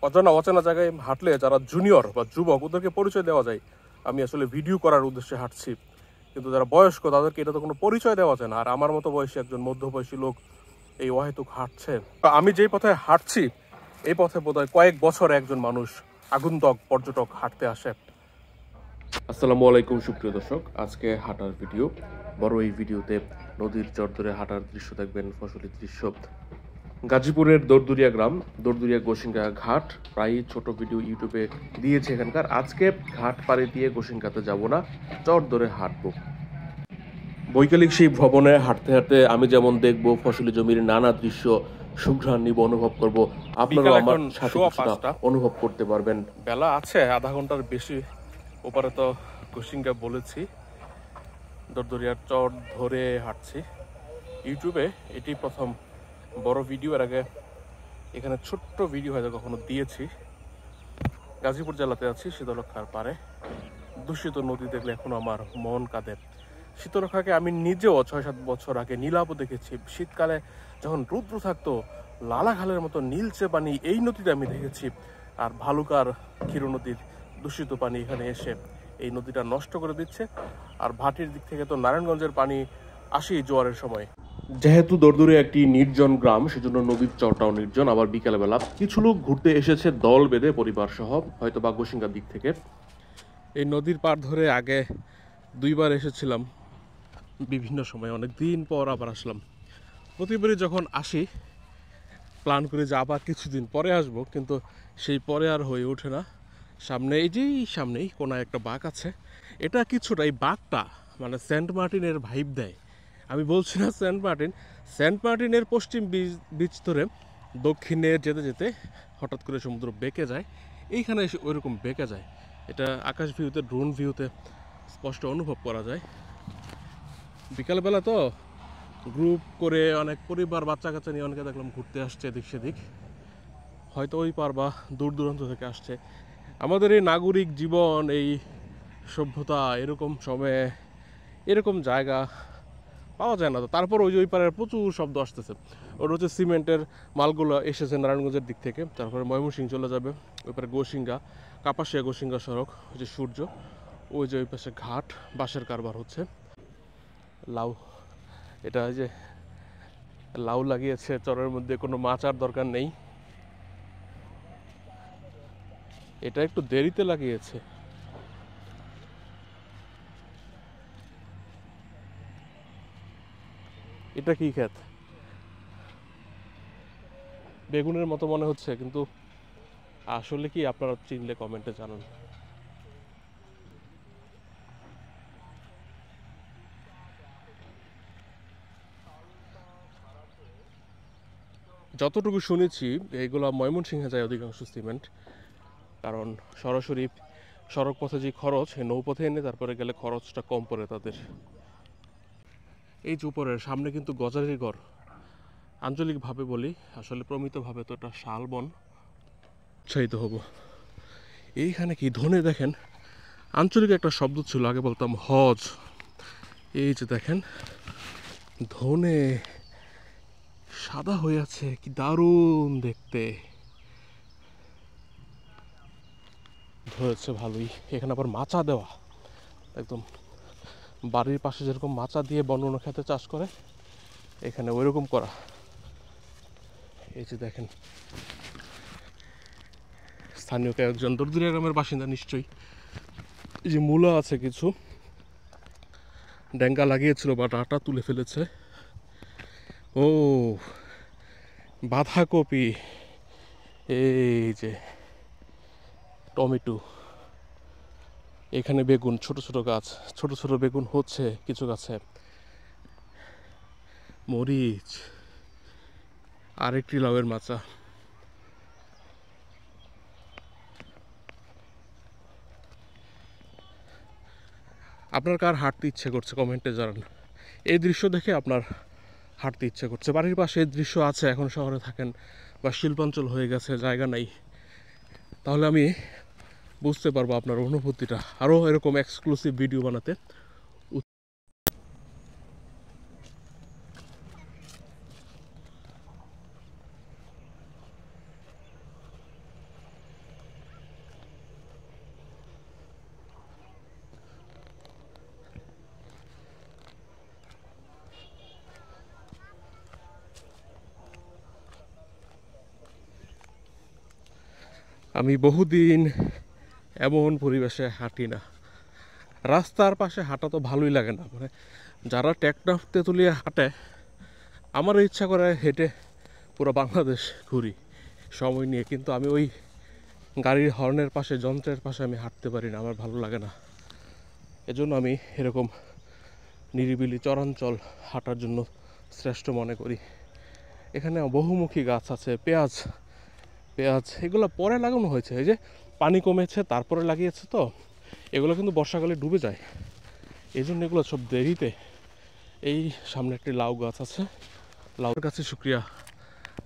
অজানা অচেনা জায়গায় হাঁটলে যারা জুনিয়র বা যুবক ওদেরকে পরিচয় দেওয়া যায় আমি আসলে ভিডিও করার উদ্দেশ্যে হাঁটছি, কিন্তু যারা বয়স্ক তাদেরকে এটা তো কোনো পরিচয় দেওয়া যায় না। আর আমার মতো বয়সী একজন মধ্যবয়সী লোক এই অহেতুক হাঁটছে। আমি যেই পথে হাঁটছি এই পথে বোধহয় কয়েক বছর একজন মানুষ আগন্তুক পর্যটক হাঁটতে আসে। আসসালামু আলাইকুম সুপ্রিয় দর্শক, আজকে হাঁটার ভিডিও। বড় এই ভিডিওতে নদীর চর ধরে হাঁটার দৃশ্য দেখবেন, ফসলি দৃশ্য। গাজীপুরের দরদুরিয়া গ্রাম, দরদুরিয়া গোসিঙ্গা ঘাট, প্রায় ছোট ভিডিও ইউটিউবে দিয়েছে এখানকার। আজকে ঘাট পাড়ি দিয়ে গোসিঙ্গাতে যাব না, চর ধরে হাঁটবো। বৈকালিক সেই ভবনে হাঁটতে হাঁটতে আমি যেমন দেখবো ফসলি জমির নানা দৃশ্য, সুঘ্রাণ নিব, অনুভব করব। আপনারাও আমার সাথে কিছুটা অনুভব করতে পারবেন। বেলা আছে আধা ঘন্টার বেশি ওপারে, তো গোসিঙ্গা বলেছি, দরদরিয়ার চর ধরে হাঁটছি। ইউটিউবে এটি প্রথম বড় ভিডিও। এর আগে এখানে ছোট্ট ভিডিও হয়তো কখনো দিয়েছি। গাজীপুর জেলাতে আছি, শীতলক্ষার পারে। দূষিত নদী দেখলে এখনো আমার মন কাঁদে। শীতলক্ষাকে আমি নিজেও 6-7 বছর আগে নীলাভ দেখেছি। শীতকালে যখন রৌদ্র থাকতো, লালাখালের মতো নীলচে পানি এই নদীতে আমি দেখেছি। আর ভালুকার ক্ষীর নদীর দূষিত পানি এখানে এসে এই নদীটা নষ্ট করে দিচ্ছে। আর ভাটির দিক থেকে তো নারায়ণগঞ্জের পানি আসেই জোয়ারের সময়। যেহেতু দরদুরিয়া একটি নির্জন গ্রাম, সেজন্য নদীর চরটাও নির্জন। আবার বিকালবেলা কিছু লোক ঘুরতে এসেছে দল বেঁধে, পরিবার সহ, হয়তো বা গোসিঙ্গার দিক থেকে। এই নদীর পার ধরে আগে 2বার এসেছিলাম, বিভিন্ন সময়, অনেক দিন পর আবার আসলাম। প্রতিবারই যখন আসি প্ল্যান করে যে আবার কিছুদিন পরে আসবো, কিন্তু সেই পরে আর হয়ে ওঠে না। সামনে এই যেই সামনেই কোনায় একটা বাঘ আছে। এটা কিছুটা, এই বাঘটা মানে সেন্ট মার্টিনের ভাইব দেয়। আমি বলছি না সেন্ট মার্টিনের পশ্চিম বিচ ধরে দক্ষিণে যেতে যেতে হঠাৎ করে সমুদ্র বেঁকে যায়, এইখানে এসে ওইরকম বেঁকে যায়। এটা আকাশ ভিউতে, ড্রোন ভিউতে স্পষ্ট অনুভব করা যায়। বিকালবেলা তো গ্রুপ করে অনেক পরিবার বাচ্চা কাচ্চা নিয়ে অনেকে দেখলাম ঘুরতে আসছে এদিক সেদিক, হয়তো ওই পার বা দূর দূরান্ত থেকে আসছে। আমাদের এই নাগরিক জীবন, এই সভ্যতা, এরকম সময়ে এরকম জায়গা পাওয়া যায় না। তো তারপর ওই পারের প্রচুর শব্দ আসতেছে। ওটা হচ্ছে সিমেন্টের মালগুলো এসেছে নারায়ণগঞ্জের দিক থেকে, তারপরে ময়মনসিংহ চলে যাবে। ওই পারে গোসিঙ্গা, কাপাসিয়া গোসিঙ্গা সড়ক, ওই যে সূর্য, ওই যে ওই পাশে ঘাট, বাঁশের কারবার হচ্ছে। লাউ, এটা ওই যে লাউ লাগিয়েছে চরের মধ্যে, কোনো মাচার দরকার নেই, এটা একটু দেরিতে লাগিয়েছে। এটা কি ক্ষেত? বেগুনের মতো মনে হচ্ছে, কিন্তু আসলে কি আপনারা চিনলে কমেন্টে জানান। যতটুকু শুনেছি এইগুলো ময়মনসিংহে যায় অধিকাংশ সিমেন্ট, কারণ সরাসরি সড়ক পথে যে খরচ, নৌপথে এনে তারপরে গেলে খরচটা কম পড়ে তাদের। এই যে উপরের সামনে কিন্তু গজারির ঘর, আঞ্চলিকভাবে বলি, আসলে প্রমিতভাবে তো এটা শালবন। উৎসাহিত হব। এইখানে কি ধনে দেখেন, আঞ্চলিক একটা শব্দ ছিল, আগে বলতাম হজ। এই যে দেখেন ধনে সাদা হয়ে আছে, কি দারুণ দেখতে। ধরেছে ভালোই। এখানে আবার মাচা দেওয়া, একদম বাড়ির পাশে যেরকম মাচা দিয়ে বন্য খেতে চাষ করে, এখানে ওইরকম করা। এই যে দেখেন, স্থানীয় কয়েকজন দরদুরিয়া গ্রামের বাসিন্দা নিশ্চয়ই। এই যে মূলা আছে, কিছু ডেঙ্গা লাগিয়েছিল বা ডাঁটা তুলে ফেলেছে। ও বাঁধাকপি, এই যে টমেটো, এখানে বেগুন, ছোট ছোট গাছ, ছোট ছোট বেগুন হচ্ছে কিছু গাছে, মরিচ, আরেকটি লাউয়ের মাচা। আপনার কার হাঁটতে ইচ্ছে করছে কমেন্টে জানান। এই দৃশ্য দেখে আপনার হাঁটতে ইচ্ছে করছে। বাড়ির পাশে এই দৃশ্য আছে, এখন শহরে থাকেন বা শিল্পাঞ্চল হয়ে গেছে, জায়গা নাই, তাহলে আমি বুঝতে পারবো আপনার অনুভূতিটা। আরও এরকম এক্সক্লুসিভ ভিডিও বানাতে আমি বহুদিন এমন পরিবেশে হাঁটি না। রাস্তার পাশে হাঁটা তো ভালোই লাগে না, মানে যারা টেকনাফ তেঁতুলিয়া হাঁটে, আমারও ইচ্ছা করে হেঁটে পুরো বাংলাদেশ ঘুরি সময় নিয়ে, কিন্তু আমি ওই গাড়ির হর্নের পাশে, যন্ত্রের পাশে আমি হাঁটতে পারি না, আমার ভালো লাগে না। এজন্য আমি এরকম নিরিবিলি চরাঞ্চল হাঁটার জন্য শ্রেষ্ঠ মনে করি। এখানে বহুমুখী গাছ আছে, পেঁয়াজ এগুলো পরে লাগানো হয়েছে, এই যে পানি কমেছে তারপরে লাগিয়েছে, তো এগুলো কিন্তু বর্ষাকালে ডুবে যায়, এই জন্য এগুলো সব দেরিতে। এই সামনে একটি লাউ গাছ আছে, লাউর কাছে শুক্রিয়া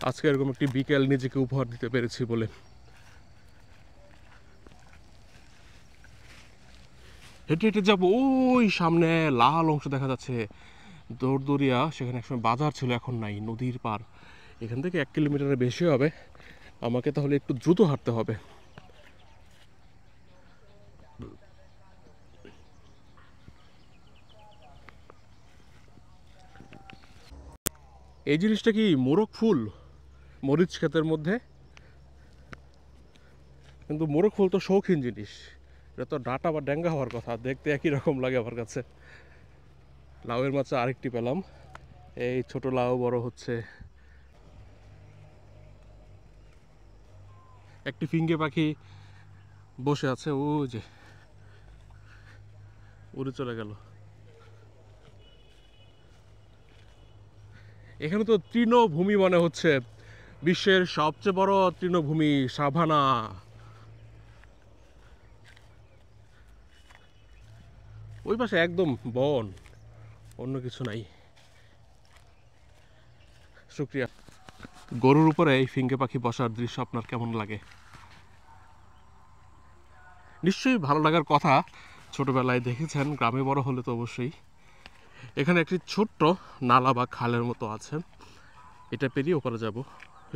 আজকে এরকম একটি বিকেল নিজেকে উপহার দিতে পেরেছি বলে। হেঁটে হেঁটে যাবো, ওই সামনে লাল অংশ দেখা যাচ্ছে দৌড়দৌড়িয়া, সেখানে একসময় বাজার ছিল, এখন নাই, নদীর পার। এখান থেকে 1 কিলোমিটারের বেশি হবে, আমাকে তাহলে একটু দ্রুত হাঁটতে হবে। এই জিনিসটা কি মোরগ ফুল? মরিচ ক্ষেতের মধ্যে, কিন্তু মোরগ ফুল তো শৌখিন জিনিস, এটা তো ডাটা বা ড্যাঙ্গা হওয়ার কথা, দেখতে একই রকম লাগে আমার কাছে। লাউয়ের মাচা আরেকটি পেলাম, এই ছোট লাউ বড় হচ্ছে। একটি ফিঙ্গে পাখি বসে আছে, ও যে উড়ে চলে গেল। এখানে তো তৃণভূমি মনে হচ্ছে, বিশ্বের সবচেয়ে বড় তৃণভূমি সাভানা। ওই পাশে একদম বন, অন্য কিছু নাই। শুক্রিয়া। গরুর উপরে এই ফিঙ্গে পাখি বসার দৃশ্য আপনার কেমন লাগে? নিশ্চয়ই ভালো লাগার কথা, ছোটবেলায় দেখেছেন, গ্রামে বড় হলে তো অবশ্যই। এখানে একটি ছোট্ট নালা বা খালের মতো আছে, এটা পেরিয়ে ওপারে যাব।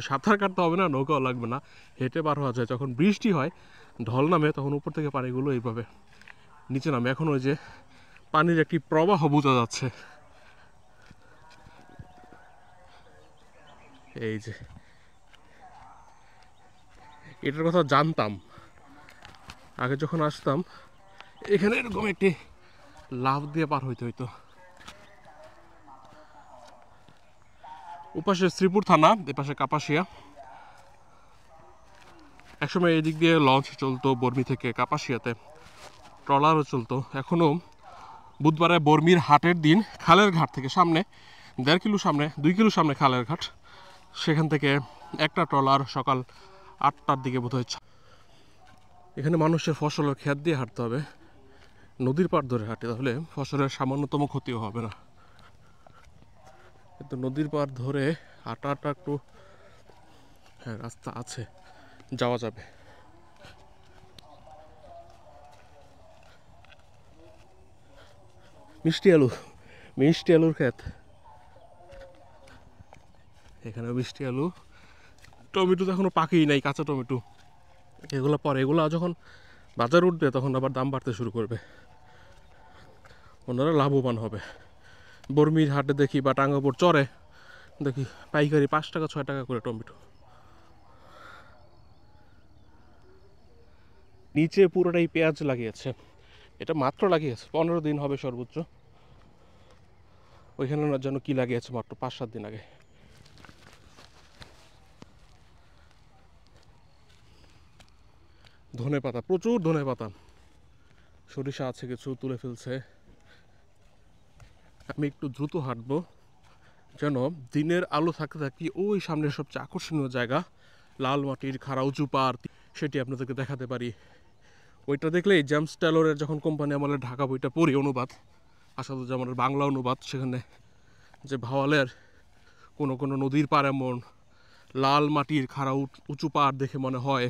সাঁতার কাটতে হবে না, নৌকাও লাগবে না, হেঁটে পার হওয়া যায়। যখন বৃষ্টি হয়, ঢল নামে, তখন উপর থেকে পানিগুলো এইভাবে নিচে নামে। এখন ওই যে পানির একটি প্রবাহ বোঝা যাচ্ছে, এই যে। এটার কথা জানতাম আগে, যখন আসতাম এখানে এরকম একটি লাফ দিয়ে পার হইতে হইতো। ওপাশে শ্রীপুর থানা, এপাশে কাপাসিয়া। একসময় এই দিক দিয়ে লঞ্চ চলতো বর্মি থেকে কাপাসিয়াতে, ট্রলারও চলতো। এখনও বুধবারে বর্মির হাটের দিন খালের ঘাট থেকে সামনে 1.5 কিলো সামনে, 2 কিলো সামনে খালের ঘাট, সেখান থেকে একটা ট্রলার সকাল 8টার দিকে বোধ হয়। এখানে মানুষের ফসলের ক্ষেত দিয়ে হাঁটতে হবে, নদীর পাড় ধরে হাঁটে, তাহলে ফসলের সামান্যতম ক্ষতিও হবে না। কিন্তু নদীর পাড় ধরে হাঁটাটা একটু, হ্যাঁ রাস্তা আছে, যাওয়া যাবে। মিষ্টি আলুর ক্ষেত, এখানে মিষ্টি আলু। টমেটো তো এখনো পাকেই নাই, কাঁচা টমেটো। এগুলো পরে, এগুলো যখন বাজার উঠবে তখন আবার দাম বাড়তে শুরু করবে, ওনারা লাভবান হবে। বর্মির হাটে দেখি বা টাঙ্গাপুর চরে দেখি পাইকারি 5 টাকা 6 টাকা করে টমেটো। নিচে পুরোটাই পেঁয়াজ লাগিয়েছে, এটা মাত্র লাগিয়েছে, 15 দিন হবে সর্বোচ্চ। ওইখানে যেন কি লাগিয়েছে মাত্র 5-7 দিন আগে। ধনে পাতা, প্রচুর ধনে পাতা, সরিষা আছে কিছু, তুলে ফেলছে। আমি একটু দ্রুত হাঁটবো, যেন দিনের আলো থাকতে থাকি ওই সামনের সবচেয়ে আকর্ষণীয় জায়গা লাল মাটির খাড়া উঁচু পাড়, সেটি আপনাদেরকে দেখাতে পারি। ওইটা দেখলেই জেমস টেলরের যখন কোম্পানি আমলের ঢাকা বইটা পড়ি, অনুবাদ, আসাদুজ্জামানের বাংলা অনুবাদ, সেখানে যে ভাওয়ালের কোনো নদীর পাড় এমন লাল মাটির খাড়া উঁচু পাড় দেখে মনে হয়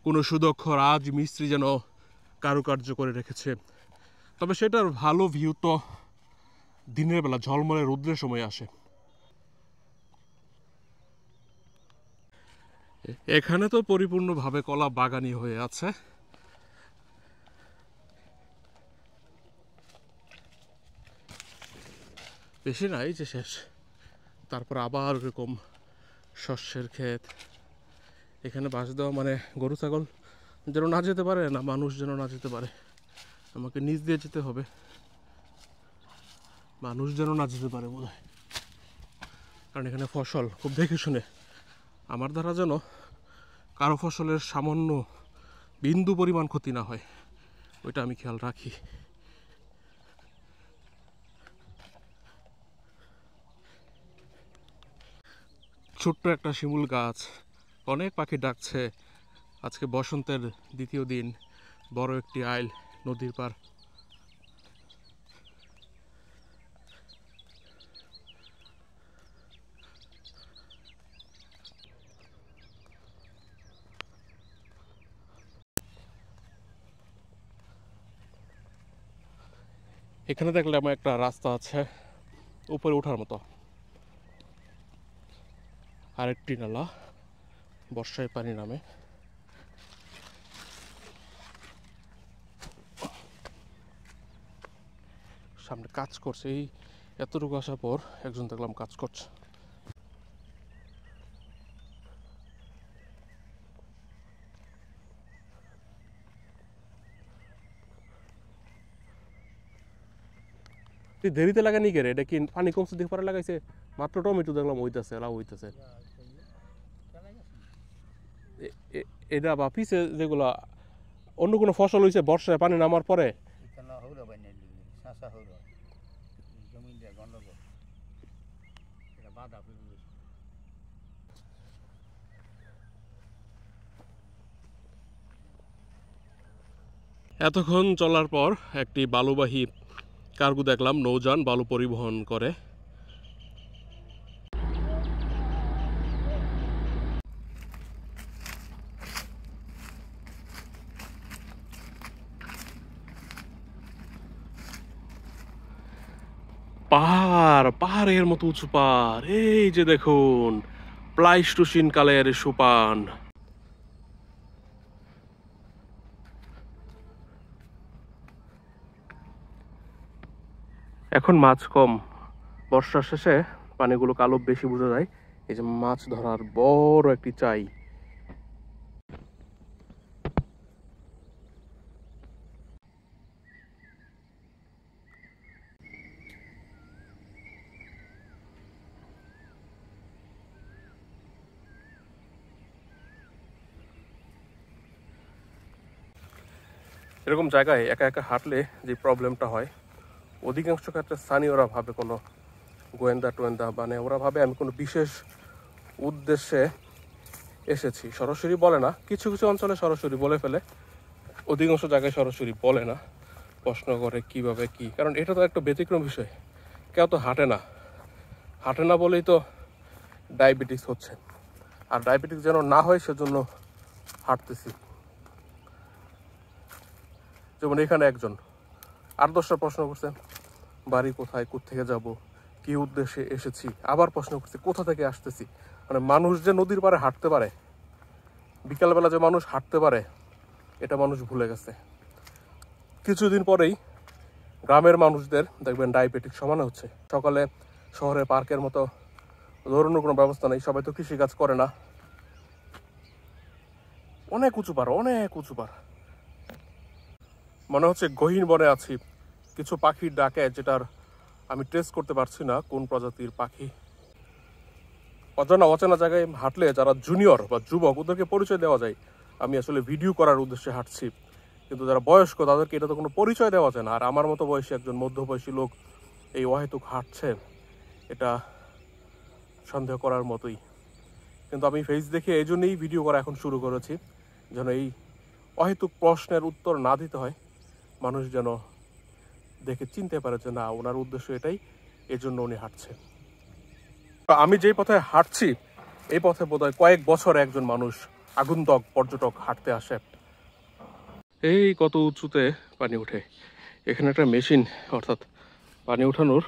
কোনো সুদক্ষ রাজ মিস্ত্রি যেন কারুকার্য করে রেখেছে। তবে সেটার ভালো ভিউ তো দিনের বেলা ঝলমলে রৌদ্রের সময় আসে। এখানে তো পরিপূর্ণভাবে কলা বাগানি হয়ে আছে। বেশি নাই যে শেষ, তারপর আবার এরকম শস্যের ক্ষেত। এখানে বাঁশ দেওয়া মানে গরু ছাগল যেন না যেতে পারে, না মানুষ যেন না যেতে পারে, আমাকে নিচ দিয়ে যেতে হবে, মানুষ যেন না যেতে পারে বোধ হয়। কারণ এখানে ফসল খুব দেখে শুনে, আমার দ্বারা যেন কারো ফসলের সামান্য বিন্দু পরিমাণ ক্ষতি না হয়, ওইটা আমি খেয়াল রাখি। ছোট্ট একটা শিমুল গাছ, অনেক পাখি ডাকছে। আজকে বসন্তের দ্বিতীয় দিন, বড় একটি আইল, নদীর পার। এখানে দেখলে আমার একটা রাস্তা আছে উপরে ওঠার মতো, আরেকটি নালা, বর্ষায় পানি নামে। সামনে কাজ করছে, এই এতটুকু আসার পর একজন দেখলাম কাজ করছে। দেরিতে লাগানি কে রে? এটা কি পানি কমছে দেখে পরে লাগাইছে? মাত্র টমেটো দেখলাম হইতাছে, লাউ হইতাছে। এটা বা পিছে যেগুলা অন্য কোনো ফসল হয়েছে বর্ষায় পানি নামার পরে, এতক্ষণ চলার পর একটি বালুবাহী কার্গো দেখলাম, নৌযান বালু পরিবহন করে। পাহাড়, পাহাড়ের মতো উঁচু পাহাড়, এই যে দেখুন প্লাইস্টোসিন কালের সোপান। এখন মাছ কম, বর্ষার শেষে পানিগুলো কালো বেশি বোঝা যায়। এই যে মাছ ধরার বড় একটি চাই। এরকম জায়গায় একা একা হাঁটলে যে প্রবলেমটা হয়, অধিকাংশ ক্ষেত্রে স্থানীয়রা ভাবে কোনো গোয়েন্দা টোয়েন্দা, মানে ওরা ভাবে আমি কোনো বিশেষ উদ্দেশ্যে এসেছি। সরাসরি বলে না, কিছু কিছু অঞ্চলে সরাসরি বলে ফেলে, অধিকাংশ জায়গায় সরাসরি বলে না, প্রশ্ন করে কিভাবে কি। কারণ এটা তো একটা ব্যতিক্রম বিষয়, কেউ তো হাঁটে না, হাঁটে না বলেই তো ডায়াবেটিস হচ্ছে। আর ডায়াবেটিস যেন না হয় সেজন্য হাঁটতেছি। যেমন এখানে একজন 8-10টা প্রশ্ন করছে, বাড়ি কোথায়, কোত্থেকে যাব, কি উদ্দেশ্যে এসেছি, আবার প্রশ্ন করছে কোথা থেকে আসতেছি। মানে মানুষ যে নদীর পাড়ে হাঁটতে পারে, বিকালবেলা যে মানুষ হাঁটতে পারে, এটা মানুষ ভুলে গেছে। কিছুদিন পরেই গ্রামের মানুষদের দেখবেন ডায়াবেটিক সমানে হচ্ছে। সকালে শহরে পার্কের মতো দৌড়ানোর কোনো ব্যবস্থা নেই, সবাই তো কৃষিকাজ করে না। অনেক উঁচু পাড়, অনেক উঁচু পাড়, মনে হচ্ছে গহীন বনে আছি। কিছু পাখির ডাকে, যেটার আমি টেস্ট করতে পারছি না কোন প্রজাতির পাখি। অজানা অচেনা জায়গায় হাঁটলে যারা জুনিয়র বা যুবক, ওদেরকে পরিচয় দেওয়া যায় আমি আসলে ভিডিও করার উদ্দেশ্যে হাঁটছি। কিন্তু যারা বয়স্ক তাদেরকে এটা তো কোনো পরিচয় দেওয়া যায় না। আর আমার মতো বয়সী একজন মধ্যবয়সী লোক এই অহেতুক হাঁটছে, এটা সন্দেহ করার মতোই। কিন্তু আমি ফেস দেখে এই জন্যই ভিডিও করা এখন শুরু করেছি, যেন এই অহেতুক প্রশ্নের উত্তর না দিতে হয়, মানুষ যেন দেখে চিনতে পারে যে না, ওনার উদ্দেশ্য এটাই, এজন্য উনি হাঁটছে। আমি যেই পথে হাঁটছি এই পথে বোধহয় কয়েক বছর একজন মানুষ, আগন্তুক পর্যটক হাঁটতে আসে। এই কত উঁচুতে পানি উঠে। এখানে একটা মেশিন, অর্থাৎ পানি উঠানোর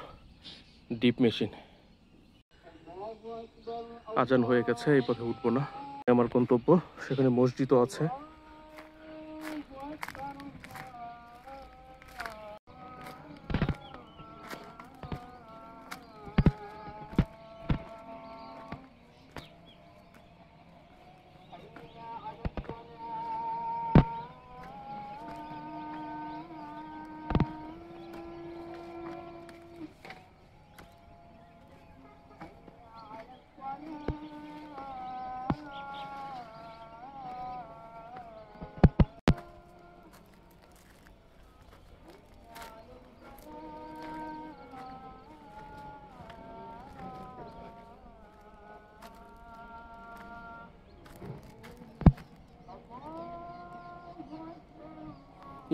ডিপ মেশিন। আজান হয়ে গেছে, এই পথে উঠবো না। আমার গন্তব্য, সেখানে মসজিদও আছে।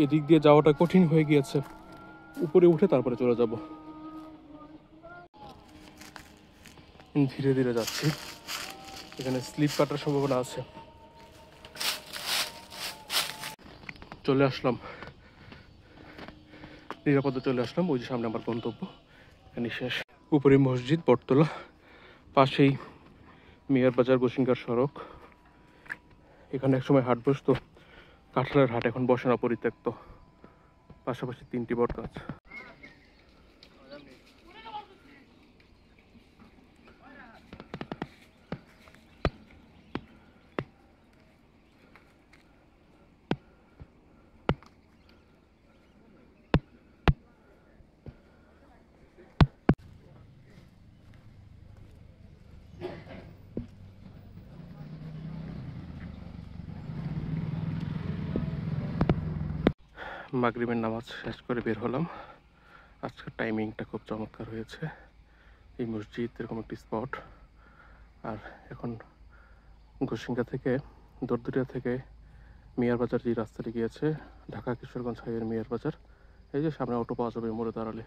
এদিক দিয়ে যাওয়াটা কঠিন হয়ে গিয়েছে, উপরে উঠে তারপরে চলে যাব। ধীরে ধীরে যাচ্ছি, এখানে স্লিপ কাটার সম্ভাবনা আছে। চলে আসলাম, নিরাপদে চলে আসলাম। ওই যে সামনে আমার গন্তব্য, এখানে শেষ। উপরে মসজিদ, বটতলা, পাশেই মিয়ার বাজার গোসিনকার সড়ক। এখানে একসময় হাট বসতো, কাঁঠালের হাট, এখন বসে না, পরিত্যক্ত। পাশাপাশি 3টি বট গাছ। মাগরিবের নামাজ শেষ করে বের হলাম। আজকের টাইমিংটা খুব চমৎকার হয়েছে। এই মসজিদ, এরকম একটি স্পট। আর এখন গোসিঙ্গা থেকে, দরদুরিয়া থেকে মিয়ার বাজার যে রাস্তাটি গিয়েছে, ঢাকা কিশোরগঞ্জ হাইওয়ের মিয়ার বাজার, এই যে সামনে অটো পাওয়া যাবে মোড়ে দাঁড়ালে।